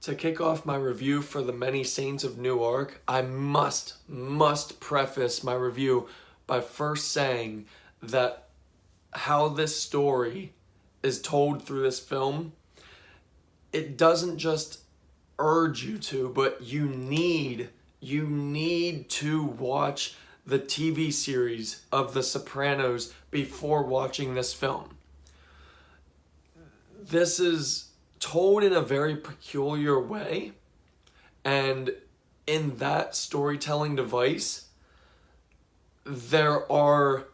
To kick off my review for The Many Saints of Newark, I must preface my review by first saying that how this story is told through this film, it doesn't just urge you to, but you need to watch the TV series of The Sopranos before watching this film. This is told in a very peculiar way, and in that storytelling device, there are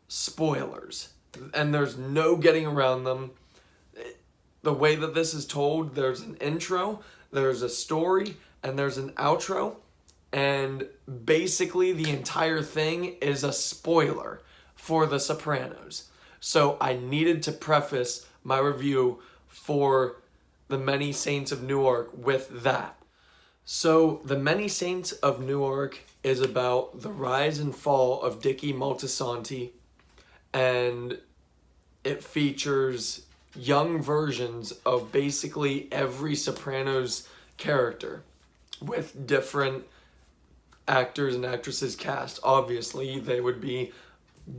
spoilers, and there's no getting around them. The way that this is told, there's an intro, there's a story, and there's an outro, and basically the entire thing is a spoiler for The Sopranos. So I needed to preface my review for The Many Saints of Newark with that. So The Many Saints of Newark is about the rise and fall of Dickie Moltisanti, and it features young versions of basically every Sopranos character with different actors and actresses cast. Obviously, they would be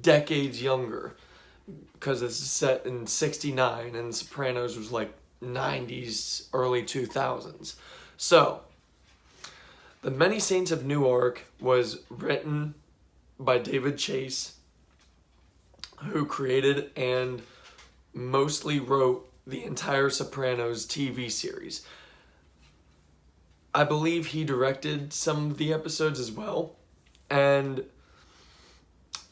decades younger because this is set in '69 and Sopranos was like 90s, early 2000s. So, The Many Saints of Newark was written by David Chase, who created and mostly wrote the entire Sopranos TV series. I believe he directed some of the episodes as well, and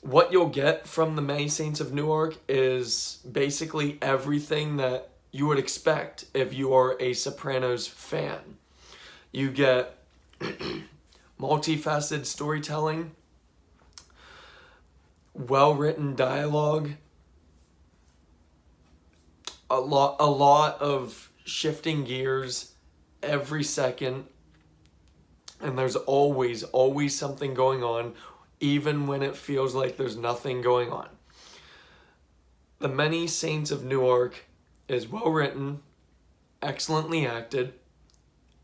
what you'll get from The Many Saints of Newark is basically everything that you would expect if you are a Sopranos fan. You get multifaceted storytelling, well-written dialogue, a lot of shifting gears every second, and there's always something going on, even when it feels like there's nothing going on. The Many Saints of Newark is well written, excellently acted,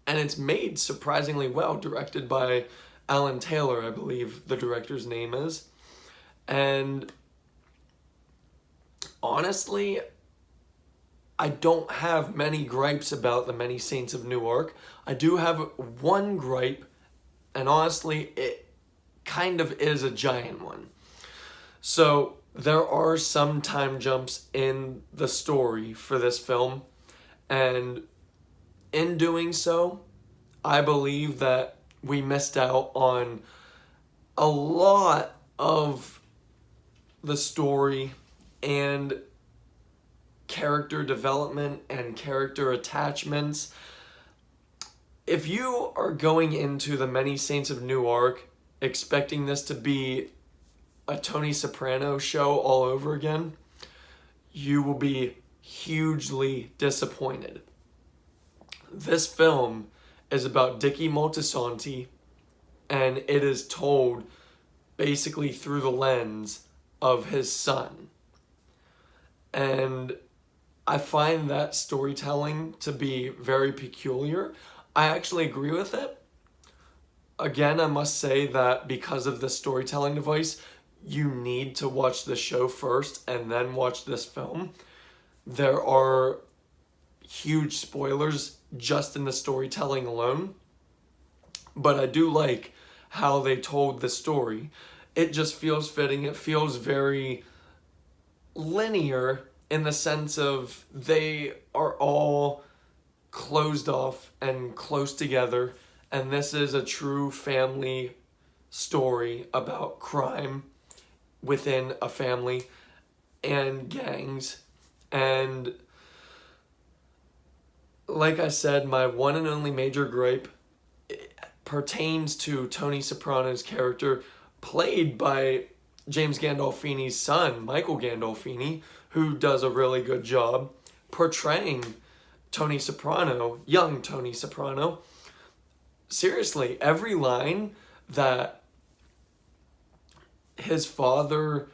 and it's made surprisingly well, directed by Alan Taylor, I believe the director's name is. And honestly, I don't have many gripes about The Many Saints of Newark. I do have one gripe, and honestly, it kind of is a giant one. So, there are some time jumps in the story for this film, and in doing so, I believe that we missed out on a lot of the story and character development and character attachments. If you are going into The Many Saints of Newark expecting this to be a Tony Soprano show all over again, you will be hugely disappointed. This film is about Dickie Moltisanti, and it is told basically through the lens of his son. And I find that storytelling to be very peculiar. I actually agree with it. Again, I must say that because of the storytelling device, you need to watch the show first and then watch this film. There are huge spoilers just in the storytelling alone, but I do like how they told the story. It just feels fitting. It feels very linear in the sense of they are all closed off and close together, and this is a true family story about crime within a family and gangs. And like I said, my one and only major gripe pertains to Tony Soprano's character, played by James Gandolfini's son, Michael Gandolfini, who does a really good job portraying Tony Soprano, young Tony Soprano. Seriously, every line that his father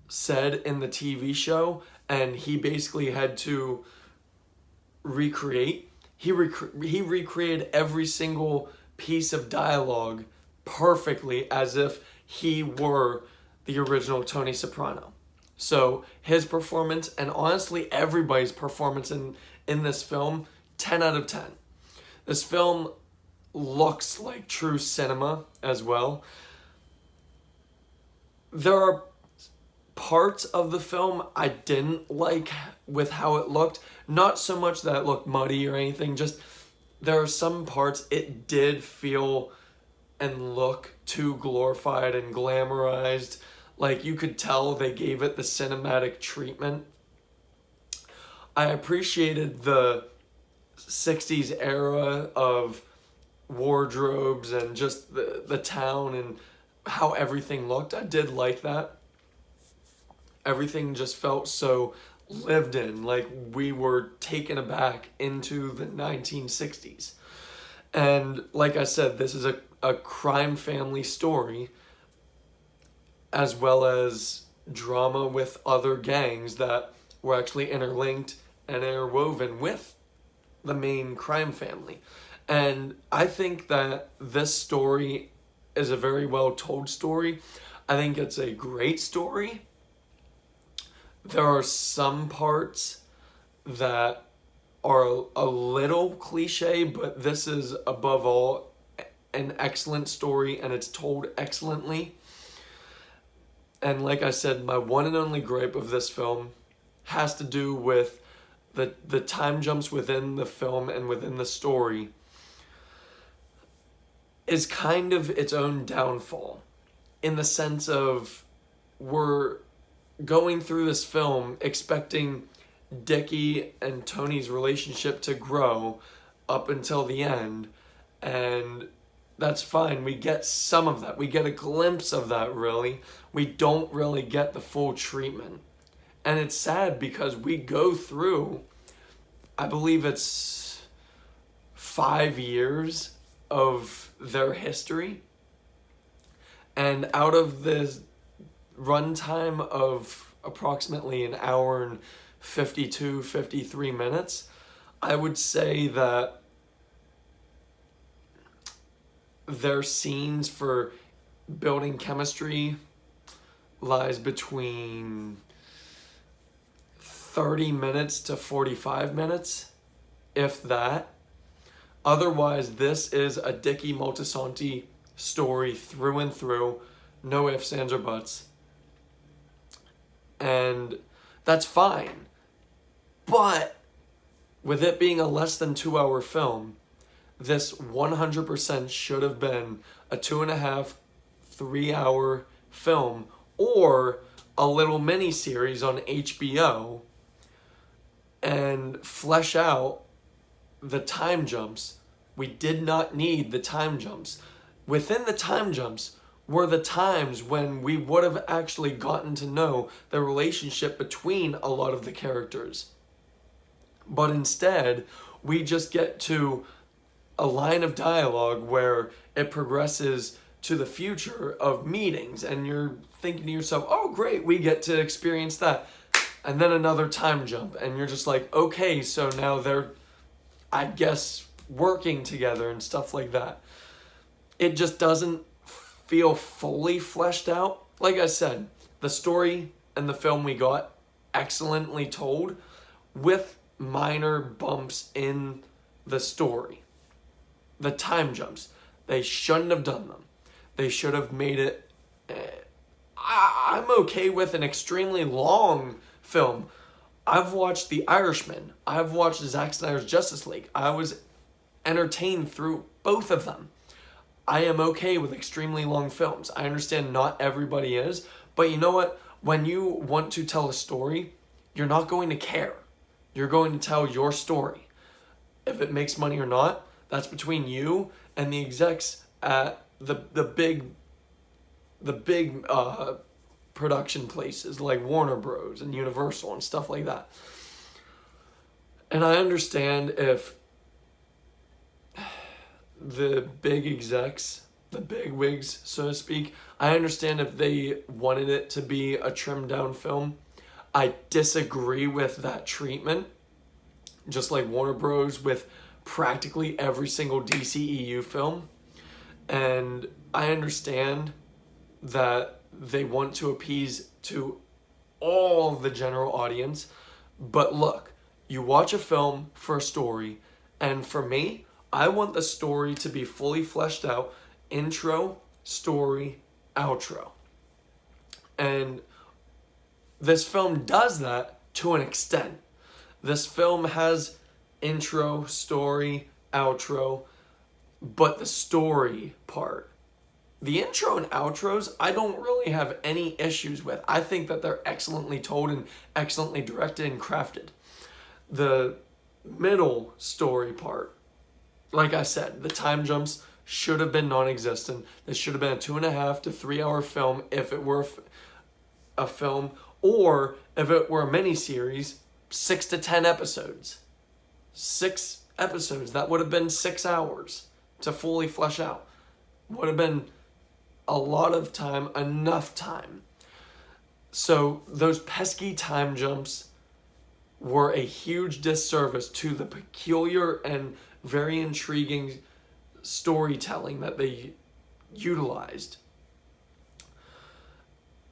said in the TV show, and he basically had to recreate, he recreated every single piece of dialogue perfectly as if he were the original Tony Soprano. So his performance, and honestly everybody's performance in this film, 10 out of 10. This film looks like true cinema as well. There are parts of the film I didn't like with how it looked. Not so much that it looked muddy or anything, just there are some parts it did feel and look too glorified and glamorized. Like, you could tell they gave it the cinematic treatment. I appreciated the 60s era of wardrobes and just the town and how everything looked. I did like that. Everything just felt so lived in, like we were taken aback into the 1960s. And like I said, this is a crime family story, as well as drama with other gangs that were actually interlinked and interwoven with the main crime family. And I think that this story is a very well told story. I think it's a great story. There are some parts that are a little cliche, but this is above all an excellent story, and it's told excellently. And like I said, my one and only gripe of this film has to do with the time jumps within the film and within the story is kind of its own downfall, in the sense of we're going through this film expecting Dickie and Tony's relationship to grow up until the end, and that's fine. We get some of that. We get a glimpse of that, really. We don't really get the full treatment. And it's sad because we go through, I believe it's 5 years of their history. And out of the runtime of approximately an hour and 52, 53 minutes, I would say that their scenes for building chemistry lies between 30 minutes to 45 minutes, if that. Otherwise, this is a Dickie Moltisanti story through and through, no ifs, ands, or buts. And that's fine. But with it being a less than 2 hour film, this 100% should have been a 2.5, 3 hour film, or a little mini series on HBO, and flesh out the time jumps. We did not need the time jumps. Within the time jumps were the times when we would have actually gotten to know the relationship between a lot of the characters. But instead, we just get to a line of dialogue where it progresses to the future of meetings, and you're thinking to yourself, oh great, we get to experience that. And then another time jump, and you're just like, okay, so now they're, I guess, working together and stuff like that. It just doesn't feel fully fleshed out. Like I said, the story and the film we got excellently told, with minor bumps in the story. The time jumps, they shouldn't have done them. They should have made it... I'm okay with an extremely long film. I've watched The Irishman. I've watched Zack Snyder's Justice League. I was entertained through both of them. I am okay with extremely long films. I understand not everybody is, but you know what? When you want to tell a story, you're not going to care. You're going to tell your story. If it makes money or not, that's between you and the execs at the big production places like Warner Bros. And Universal and stuff like that. And I understand if the big execs, the big wigs, so to speak, I understand if they wanted it to be a trimmed down film. I disagree with that treatment. Just like Warner Bros. With practically every single DCEU film. And I understand that they want to appease to all the general audience. But look, you watch a film for a story, and for me, I want the story to be fully fleshed out. Intro, story, outro. And this film does that to an extent. This film has intro, story, outro, but the story part, the intro and outros, I don't really have any issues with. I think that they're excellently told and excellently directed and crafted. The middle story part, like I said, the time jumps should have been non-existent. This should have been a 2.5 to 3 hour film if it were a film, or if it were a miniseries, 6 to 10 episodes. 6 episodes, that would have been 6 hours to fully flesh out. Would have been a lot of time, enough time. So those pesky time jumps were a huge disservice to the peculiar and very intriguing storytelling that they utilized.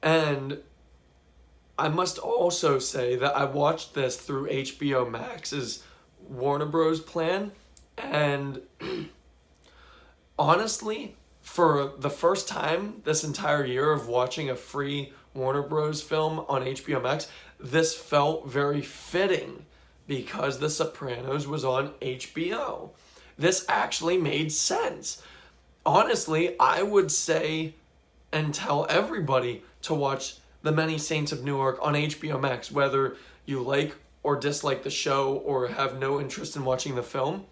And I must also say that I watched this through HBO Max's Warner Bros. Plan, and honestly, for the first time this entire year of watching a free Warner Bros. Film on HBO Max, this felt very fitting because The Sopranos was on HBO. This actually made sense. Honestly, I would say and tell everybody to watch The Many Saints of Newark on HBO Max, whether you like or dislike the show or have no interest in watching the film.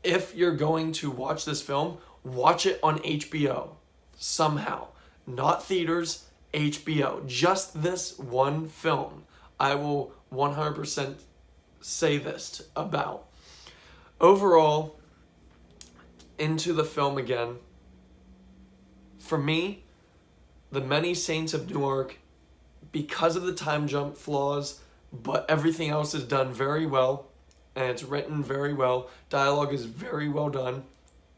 If you're going to watch this film, watch it on HBO somehow. Not theaters, HBO. Just this one film. I will 100% say this about. Overall, into the film again. For me, The Many Saints of Newark, because of the time jump flaws, but everything else is done very well, and it's written very well. Dialogue is very well done.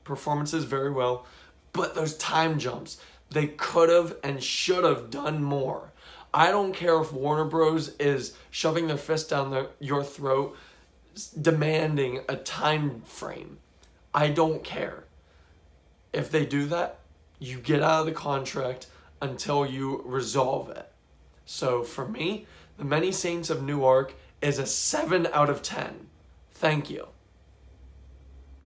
Performances very well. But those time jumps, they could have and should have done more. I don't care if Warner Bros. Is shoving their fist down your throat, demanding a time frame. I don't care. If they do that, you get out of the contract until you resolve it. So for me, The Many Saints of Newark is a 7 out of 10. Thank you.